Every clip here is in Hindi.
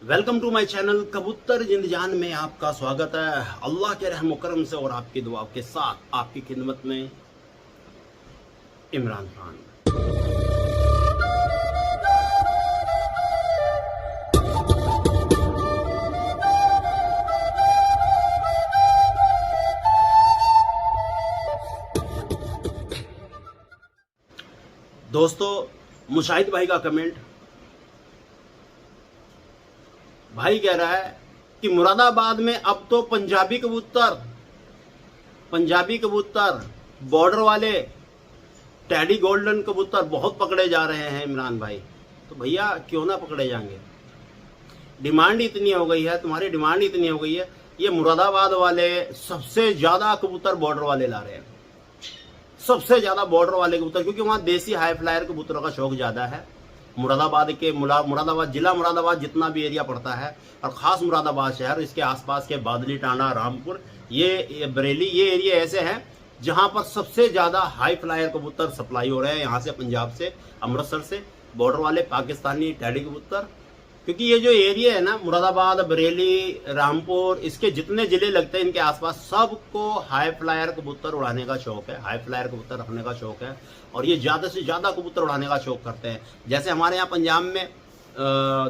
वेलकम टू माय चैनल कबूतर जिंदजान में आपका स्वागत है। अल्लाह के रहम करम से और आपकी दुआ के साथ आपकी खिदमत में इमरान खान। दोस्तों, मुशाहिद भाई का कमेंट, भाई कह रहा है कि मुरादाबाद में अब तो पंजाबी कबूतर बॉर्डर वाले टैडी गोल्डन कबूतर बहुत पकड़े जा रहे हैं इमरान भाई। तो भैया क्यों ना पकड़े जाएंगे, डिमांड इतनी हो गई है, तुम्हारी डिमांड इतनी हो गई है। ये मुरादाबाद वाले सबसे ज्यादा कबूतर बॉर्डर वाले ला रहे हैं, सबसे ज्यादा बॉर्डर वाले कबूतर, क्योंकि वहां देसी हाई फ्लायर कबूतरों का शौक ज्यादा है। मुरादाबाद जिला मुरादाबाद जितना भी एरिया पड़ता है, और खास मुरादाबाद शहर, इसके आसपास के बादली टांडा, रामपुर, ये बरेली, ये एरिया ऐसे हैं जहां पर सबसे ज्यादा हाई फ्लायर कबूतर सप्लाई हो रहे हैं। यहाँ से पंजाब से, अमृतसर से बॉर्डर वाले पाकिस्तानी टैडी कबूतर, क्योंकि ये जो एरिया है ना, मुरादाबाद, बरेली, रामपुर, इसके जितने जिले लगते हैं इनके आसपास, सबको हाई फ्लायर कबूतर उड़ाने का शौक है, हाई फ्लायर कबूतर रखने का शौक है, और ये ज्यादा से ज्यादा कबूतर उड़ाने का शौक करते हैं। जैसे हमारे यहाँ पंजाब में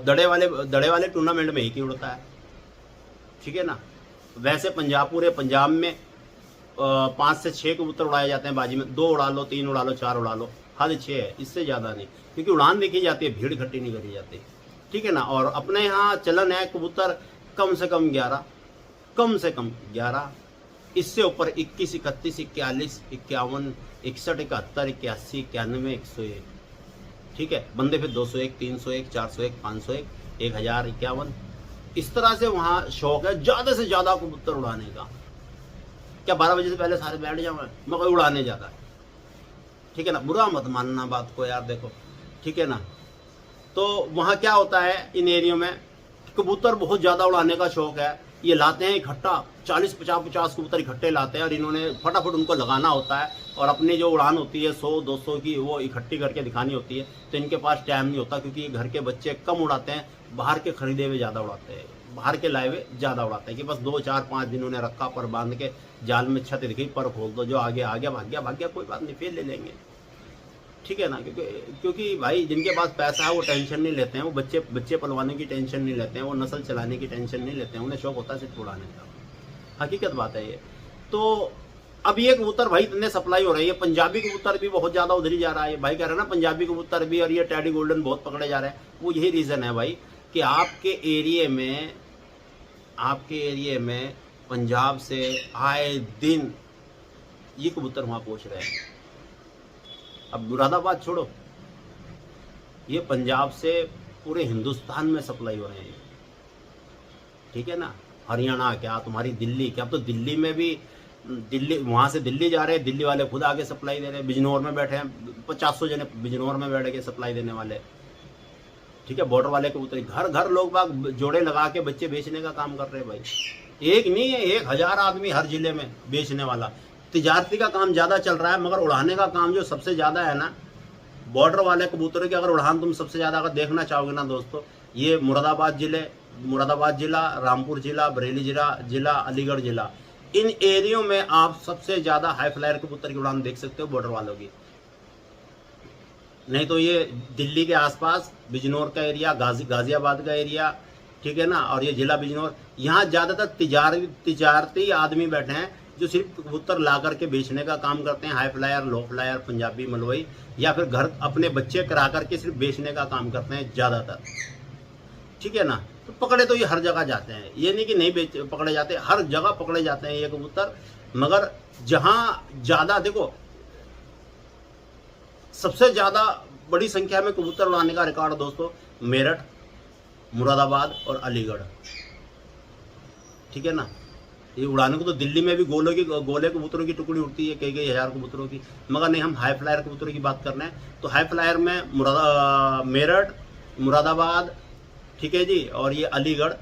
दड़े वाले टूर्नामेंट में एक ही उड़ता है, ठीक है ना। वैसे पूरे पंजाब में 5 से 6 कबूतर उड़ाए जाते हैं बाजी में। 2 उड़ा लो, 3 उड़ा लो, 4 उड़ा लो, हद 6 है, इससे ज्यादा नहीं, क्योंकि उड़ान देखी जाती है, भीड़ इकट्ठी नहीं करी जाती, ठीक है ना। और अपने यहाँ चलन है कबूतर कम से कम 11, इससे ऊपर 21, 31, 41, 51, 61, 71, 81, 91, 101, ठीक है। बंदे फिर 201, 301, 401, 501, 1051, इस तरह से वहाँ शौक है ज्यादा से ज्यादा कबूतर उड़ाने का। क्या 12 बजे से पहले सारे बैठ जाओ, मगर उड़ाने जाता है, ठीक है ना। बुरा मत मानना बात को यार, देखो, ठीक है ना। तो वहाँ क्या होता है, इन एरियो में कबूतर बहुत ज़्यादा उड़ाने का शौक है। ये लाते हैं इकट्ठा, 40, 50 कबूतर इकट्ठे लाते हैं, और इन्होंने फटाफट उनको लगाना होता है, और अपनी जो उड़ान होती है 100, 200 की, वो इकट्ठी करके दिखानी होती है। तो इनके पास टाइम नहीं होता, क्योंकि घर के बच्चे कम उड़ाते हैं, बाहर के खरीदे हुए ज़्यादा उड़ाते हैं, बाहर के लाए हुए ज़्यादा उड़ाते हैं। कि बस 2, 4, 5 दिन उन्हें रखा, पर बांध के जाल में छत दिखी, पर खोल दो, जो आगे आ गया भाग गया, कोई बात नहीं, फिर ले लेंगे, ठीक है ना। क्योंकि भाई जिनके पास पैसा है वो टेंशन नहीं लेते हैं, वो बच्चे पलवाने की टेंशन नहीं लेते हैं, वो नस्ल चलाने की टेंशन नहीं लेते हैं, उन्हें शौक होता है सिर्फ उड़ाने का। हकीकत बात है ये। तो अब ये कबूतर भाई इतने सप्लाई हो रही है, पंजाबी कबूतर भी बहुत ज्यादा उधर ही जा रहा है। भाई कह रहे हैं ना, पंजाबी कबूतर भी और ये टैडी गोल्डन बहुत पकड़े जा रहे हैं। वो यही रीजन है भाई कि आपके एरिए में पंजाब से आए दिन ये कबूतर वहां पहुंच रहे हैं। अब मुरादाबाद छोड़ो, ये पंजाब से पूरे हिंदुस्तान में सप्लाई हो रहे हैं, ठीक है ना। हरियाणा क्या, तुम्हारी दिल्ली क्या, अब तो दिल्ली में भी, वहां से दिल्ली जा रहे हैं, दिल्ली वाले खुद आगे सप्लाई दे रहे हैं। बिजनौर में बैठे हैं 50 जने, बिजनौर में बैठ के सप्लाई देने वाले, ठीक है। बॉर्डर वाले कबूतर घर लोग बाग जोड़े लगा के बच्चे बेचने का काम कर रहे हैं भाई। एक नहीं है, 1000 आदमी हर जिले में बेचने वाला। तिजारती का काम ज्यादा चल रहा है, मगर उड़ाने का काम जो सबसे ज्यादा है ना, बॉर्डर वाले कबूतरों की अगर उड़ान तुम सबसे ज्यादा अगर देखना चाहोगे ना दोस्तों, ये मुरादाबाद जिला, रामपुर जिला, बरेली जिला, अलीगढ़ जिला, इन एरियो में आप सबसे ज्यादा हाई फ्लायर कबूतर की उड़ान देख सकते हो बॉर्डर वालों की। नहीं तो ये दिल्ली के आसपास बिजनौर का एरिया, गाजियाबाद का एरिया, ठीक है ना, और ये जिला बिजनौर, यहाँ ज्यादातर तिजारती आदमी बैठे हैं, जो सिर्फ कबूतर ला करके बेचने का काम करते हैं। हाई फ्लायर, लो फ्लायर, पंजाबी, मलवई, या फिर घर अपने बच्चे करा करके सिर्फ बेचने का काम करते हैं ज्यादातर, ठीक है ना। तो पकड़े तो ये हर जगह जाते हैं, ये नहीं कि नहीं पकड़े जाते, हर जगह पकड़े जाते हैं ये कबूतर। मगर जहां ज्यादा, देखो, सबसे ज्यादा बड़ी संख्या में कबूतर उड़ाने का रिकॉर्ड दोस्तों मेरठ, मुरादाबाद और अलीगढ़, ठीक है ना। ये उड़ाने को तो दिल्ली में भी गोले कबूतरों की टुकड़ी उड़ती है, कई 1000 कबूतरों की, मगर नहीं, हम हाई फ्लायर कबूतरों की बात कर रहे हैं। तो हाई फ्लायर में मेरठ, मुरादाबाद, ठीक है जी, और ये अलीगढ़,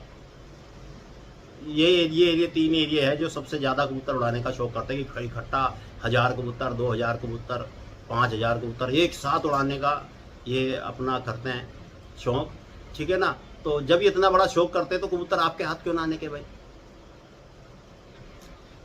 ये एरिया 3 एरिया है जो सबसे ज्यादा कबूतर उड़ाने का शौक करते हैं। कि इकट्ठा 1000 कबूतर, 2000 कबूतर, 5000 कबूतर एक साथ उड़ाने का ये अपना करते हैं शौक, ठीक है ना। तो जब ये इतना बड़ा शौक करते हैं तो कबूतर आपके हाथ क्यों ना आने के भाई?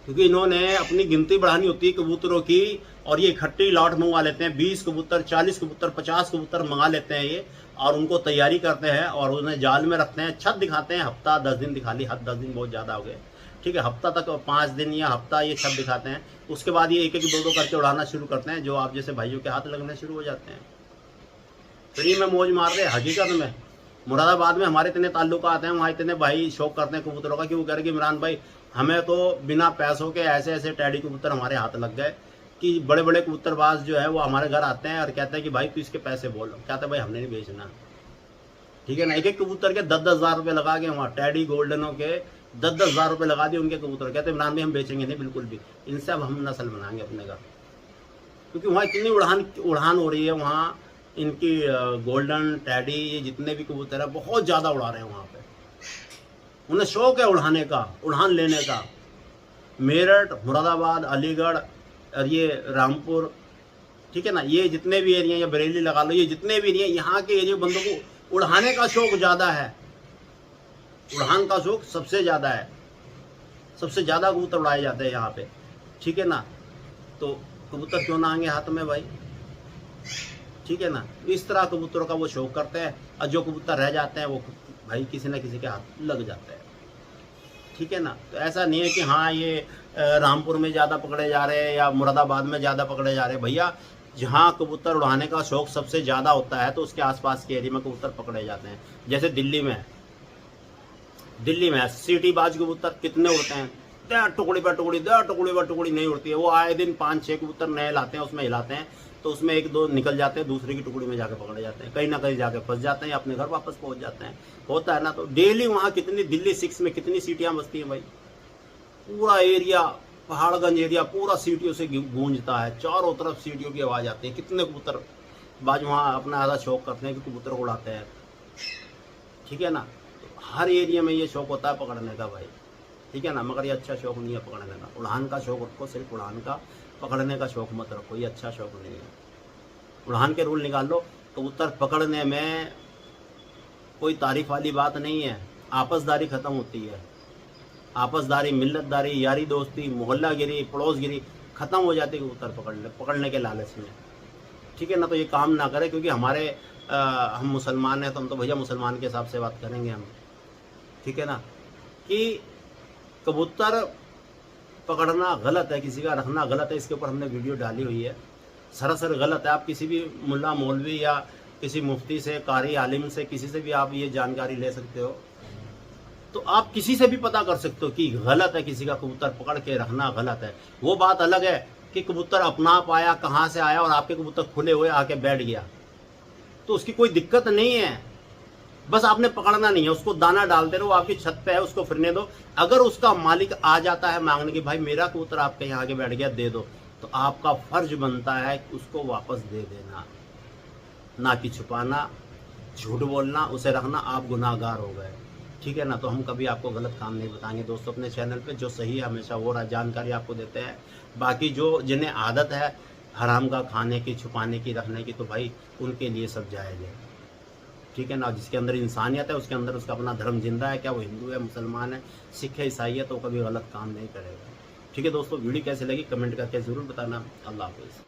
क्योंकि इन्होंने अपनी गिनती बढ़ानी होती है कबूतरों की, और ये इकट्ठी लॉट मंगवा लेते हैं, 20 कबूतर, 40 कबूतर, 50 कबूतर मंगा लेते हैं ये, और उनको तैयारी करते हैं और उन्हें जाल में रखते हैं, छत दिखाते हैं, हफ्ता 10 दिन दिखा ली, 10 दिन बहुत ज़्यादा हो गए, ठीक है, हफ्ता तक 5 दिन या हफ्ता ये छत दिखाते हैं। उसके बाद ये एक एक दो करके उड़ाना शुरू करते हैं, जो आप जैसे भाइयों के हाथ लगने शुरू हो जाते हैं। फ्री में मौज मार रहे हैं। हकीकत में मुरादाबाद में हमारे इतने ताल्लुकात हैं, वहाँ इतने भाई शौक करते हैं कबूतरों का कि वो कह रहे कि इमरान भाई हमें तो बिना पैसों के ऐसे ऐसे टैडी कबूतर हमारे हाथ लग गए कि बड़े बड़े कबूतरबाज जो है वो हमारे घर आते हैं और कहते हैं कि भाई तू इसके पैसे बोलो, कहते हैं भाई हमने नहीं बेचना, ठीक है ना। एक एक कबूतर के 10-10 हज़ार रुपये लगा के वहाँ टैडी गोल्डनों के 10-10 हज़ार रुपये लगा दिए उनके कबूतर, कहते हैं इमरान भाई हम बेचेंगे नहीं बिल्कुल भी, इनसे अब हम नस्ल बनाएंगे अपने घर, क्योंकि वहाँ इतनी उड़ान हो रही है, वहाँ इनकी गोल्डन टैडी ये जितने भी कबूतर है बहुत ज़्यादा उड़ा रहे हैं वहाँ पे, उन्हें शौक है उड़ाने का, उड़ान लेने का। मेरठ, मुरादाबाद, अलीगढ़ और ये रामपुर, ठीक है ना, ये जितने भी एरिया, या बरेली लगा लो, ये जितने भी एरिया, यहाँ के एरिया बंदों को उड़ाने का शौक ज़्यादा है, उड़ान का शौक सबसे ज़्यादा है, सबसे ज़्यादा कबूतर उड़ाए जाते हैं यहाँ पे, ठीक है ना। तो कबूतर क्यों ना आएंगे हाथ में भाई, ठीक है ना। इस तरह कबूतरों का वो शौक करते हैं, और जो कबूतर रह जाते हैं वो भाई किसी न किसी के हाथ लग जाते हैं, ठीक है ना। तो ऐसा नहीं है कि हाँ ये रामपुर में ज़्यादा पकड़े जा रहे हैं या मुरादाबाद में ज़्यादा पकड़े जा रहे हैं। भैया जहाँ कबूतर उड़ाने का शौक सबसे ज़्यादा होता है तो उसके आसपास के एरिया में कबूतर पकड़े जाते हैं। जैसे दिल्ली में सिटी बाज कबूतर कितने उड़ते हैं, टुकड़ी पर टुकड़ी नहीं उड़ती है, वो आए दिन 5-6 कबूतर नए लाते हैं, उसमें हिलाते हैं तो उसमें 1-2 निकल जाते हैं, दूसरे की टुकड़ी में जाके पकड़े जाते हैं, कहीं ना कहीं जाके फंस जाते हैं या अपने घर वापस पहुंच जाते हैं, होता है ना। तो डेली वहाँ कितनी, दिल्ली 6 में कितनी सीटियाँ बजती हैं भाई, पूरा एरिया, पहाड़गंज एरिया पूरा सीटियों से गूंजता है, चारों तरफ सीटियों की आवाज़ आती है। कितने कबूतर बाज वहाँ अपना आधा शौक करते हैं कि कबूतर को उड़ाते हैं, ठीक है ना। तो हर एरिया में ये शौक होता है पकड़ने का भाई, ठीक है ना, मगर ये अच्छा शौक नहीं है पकड़ने का। उड़ान का शौक रखो, सिर्फ उड़ान का, पकड़ने का शौक मत रखो, ये अच्छा शौक नहीं है। उड़ान के रूल निकाल लो, कबूतर पकड़ने में कोई तारीफ वाली बात नहीं है, आपसदारी ख़त्म होती है, आपसदारी, मिल्लतदारी, यारी दोस्ती, मोहल्लागिरी, पड़ोसगिरी ख़त्म हो जाती है कबूतर पकड़ने के लालच में, ठीक है ना। तो ये काम ना करें, क्योंकि हमारे हम मुसलमान हैं तो हम तो भैया मुसलमान के हिसाब से बात करेंगे हम, ठीक है ना, कि कबूतर पकड़ना गलत है, किसी का रखना गलत है, इसके ऊपर हमने वीडियो डाली हुई है, सरासर गलत है। आप किसी भी मुल्ला मौलवी या किसी मुफ्ती से, कारी आलिम से, किसी से भी आप ये जानकारी ले सकते हो, तो आप किसी से भी पता कर सकते हो कि गलत है किसी का कबूतर पकड़ के रखना, गलत है। वो बात अलग है कि कबूतर अपना आप आया, कहाँ से आया और आपके कबूतर खुले हुए आके बैठ गया, तो उसकी कोई दिक्कत नहीं है, बस आपने पकड़ना नहीं है, उसको दाना डालते रहो, आपकी छत पे है, उसको फिरने दो। अगर उसका मालिक आ जाता है मांगने की, भाई मेरा कबूतर आपके यहाँ आके बैठ गया, दे दो, तो आपका फर्ज बनता है उसको वापस दे देना, ना कि छुपाना, झूठ बोलना, उसे रखना, आप गुनाहगार हो गए, ठीक है ना। तो हम कभी आपको गलत काम नहीं बताएंगे दोस्तों अपने चैनल पे, जो सही है हमेशा वो जानकारी आपको देते हैं। बाकी जो जिन्हें आदत है हराम का खाने की, छुपाने की, रखने की, तो भाई उनके लिए सब जायज़ है, ठीक है ना। जिसके अंदर इंसानियत है, उसके अंदर उसका अपना धर्म जिंदा है, क्या वो हिंदू है, मुसलमान है, सिख है, ईसाई है, तो कभी गलत काम नहीं करेगा, ठीक है दोस्तों। वीडियो कैसे लगी कमेंट करके ज़रूर बताना। अल्लाह हाफिज़।